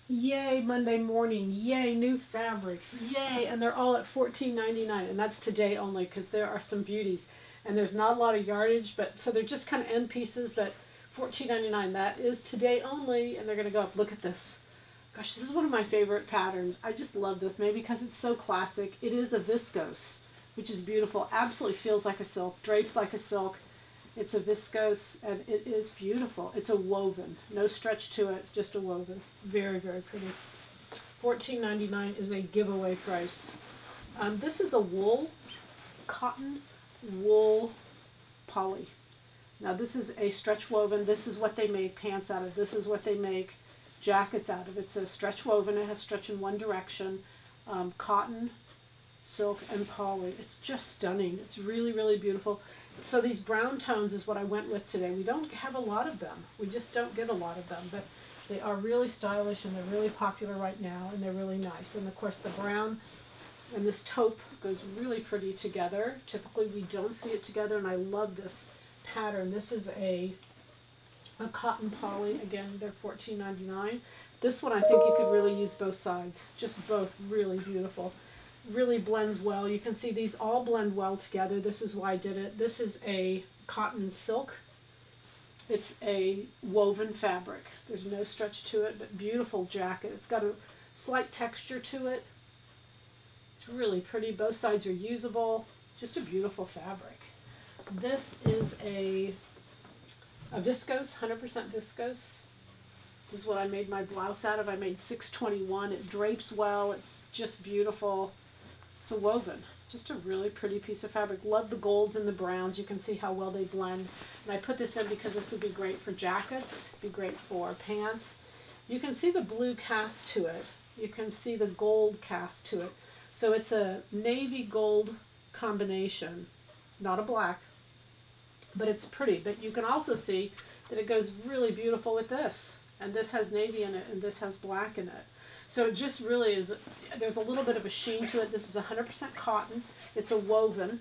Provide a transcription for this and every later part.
Yay, Monday morning. Yay, new fabrics. Yay, and they're all at $14.99, and that's today only because there are some beauties. And there's not a lot of yardage, but so they're just kind of end pieces, but $14.99. That is today only, and they're going to go up. Look at this. Gosh, this is one of my favorite patterns. I just love this, maybe because it's so classic. It is a viscose, which is beautiful. Absolutely feels like a silk, drapes like a silk. It's a viscose and it is beautiful. It's a woven, no stretch to it, just a woven. Very, very pretty. $14.99 is a giveaway price. This is a wool, cotton wool poly. Now this is a stretch woven. This is what they make pants out of. This is what they make jackets out of. It's a stretch woven. It has stretch in one direction. Cotton, silk, and poly. It's just stunning. It's really, really beautiful. So these brown tones is what I went with today. We don't have a lot of them. We just don't get a lot of them, but they are really stylish and they're really popular right now and they're really nice. And of course the brown and this taupe goes really pretty together. Typically we don't see it together, and I love this pattern. This is a cotton poly. Again, they're $14.99. This one I think you could really use both sides. Just both really beautiful. Really blends well. You can see these all blend well together. This is why I did it. This is a cotton silk. It's a woven fabric. There's no stretch to it, but beautiful jacket. It's got a slight texture to it. It's really pretty. Both sides are usable. Just a beautiful fabric. This is a viscose, 100% viscose. This is what I made my blouse out of. I made 621. It drapes well. It's just beautiful. It's a woven, just a really pretty piece of fabric. Love the golds and the browns. You can see how well they blend. And I put this in because this would be great for jackets, be great for pants. You can see the blue cast to it. You can see the gold cast to it. So it's a navy gold combination, not a black, but it's pretty. But you can also see that it goes really beautiful with this. And this has navy in it and this has black in it. So it just really is, there's a little bit of a sheen to it. This is 100% cotton. It's a woven,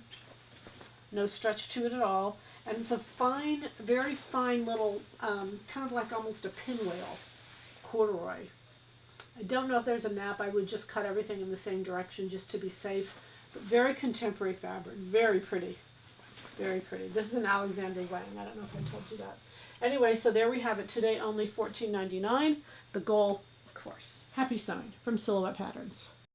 no stretch to it at all. And it's a fine, very fine little, kind of like almost a pinwheel corduroy. I don't know if there's a nap. I would just cut everything in the same direction just to be safe. But very contemporary fabric, very pretty, very pretty. This is an Alexander Wang. I don't know if I told you that. Anyway, so there we have it. Today only $14.99. The goal, of course. Happy sewing from Silhouette Patterns.